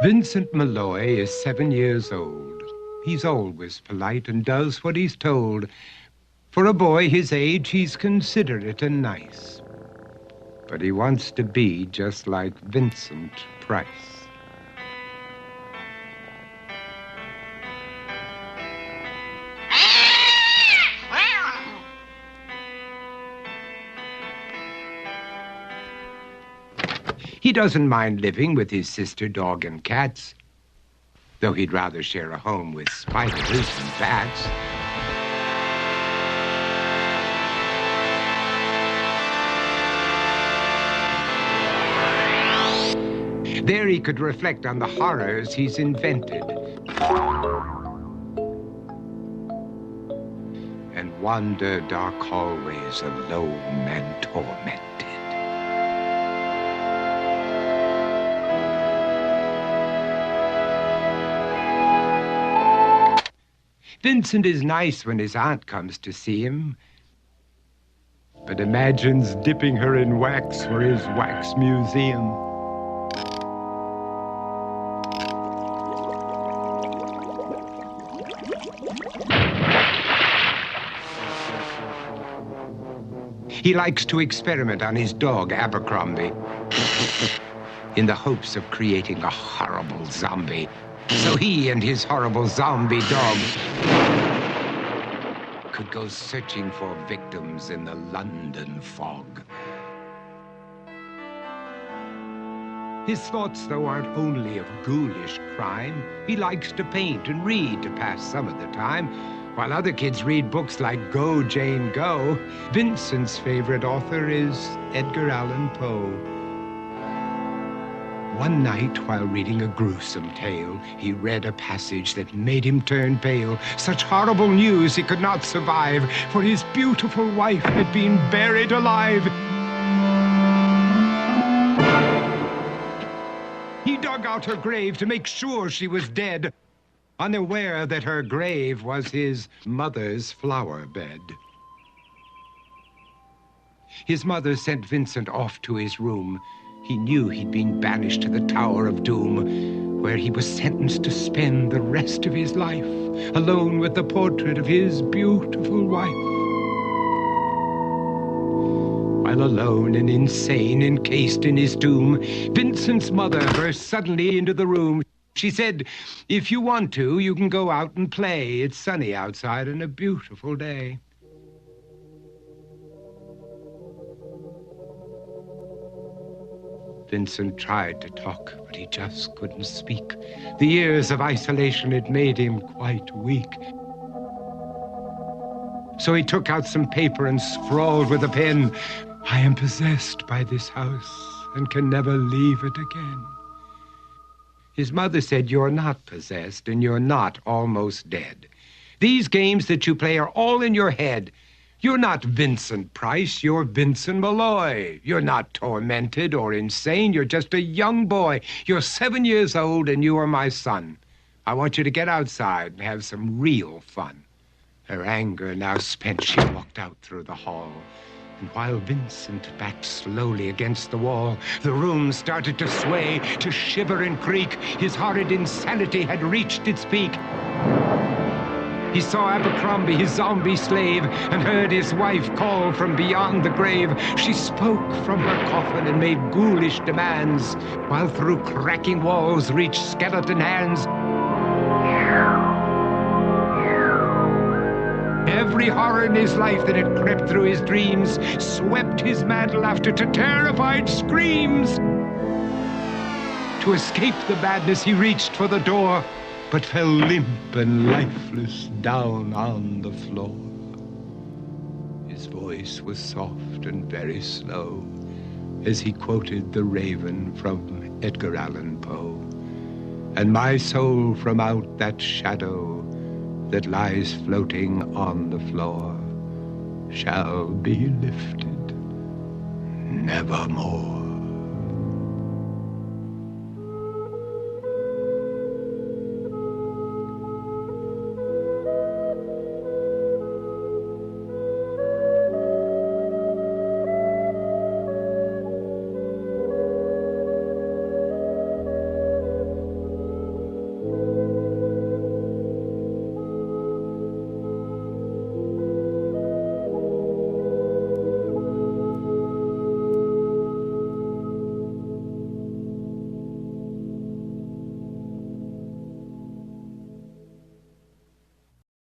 Vincent Malloy is 7 years old. He's always polite and does what he's told. For a boy his age, he's considerate and nice. But he wants to be just like Vincent Price. He doesn't mind living with his sister, dog, and cats, though he'd rather share a home with spiders and bats. There he could reflect on the horrors he's invented and wander dark hallways alone and tormented. Vincent is nice when his aunt comes to see him, but imagines dipping her in wax for his wax museum. He likes to experiment on his dog, Abercrombie, in the hopes of creating a horrible zombie. So he and his horrible zombie dog could go searching for victims in the London fog. His thoughts, though, aren't only of ghoulish crime. He likes to paint and read to pass some of the time. While other kids read books like Go, Jane, Go, Vincent's favorite author is Edgar Allan Poe. One night, while reading a gruesome tale, he read a passage that made him turn pale. Such horrible news he could not survive, for his beautiful wife had been buried alive. He dug out her grave to make sure she was dead, unaware that her grave was his mother's flower bed. His mother sent Vincent off to his room. He knew he'd been banished to the Tower of Doom, where he was sentenced to spend the rest of his life alone with the portrait of his beautiful wife. While alone and insane, encased in his tomb, Vincent's mother burst suddenly into the room. She said, "If you want to, you can go out and play. It's sunny outside and a beautiful day." Vincent tried to talk, but he just couldn't speak. The years of isolation had made him quite weak. So he took out some paper and scrawled with a pen, "I am possessed by this house and can never leave it again." His mother said, "You're not possessed and you're not almost dead. These games that you play are all in your head. You're not Vincent Price, you're Vincent Malloy. You're not tormented or insane, you're just a young boy. You're 7 years old and you are my son. I want you to get outside and have some real fun." Her anger now spent, she walked out through the hall. And while Vincent backed slowly against the wall, the room started to sway, to shiver and creak. His horrid insanity had reached its peak. He saw Abercrombie, his zombie slave, and heard his wife call from beyond the grave. She spoke from her coffin and made ghoulish demands, while through cracking walls reached skeleton hands. Every horror in his life that had crept through his dreams swept his mad laughter to terrified screams. To escape the madness, he reached for the door, but fell limp and lifeless down on the floor. His voice was soft and very slow as he quoted The Raven from Edgar Allan Poe. "And my soul from out that shadow that lies floating on the floor shall be lifted nevermore."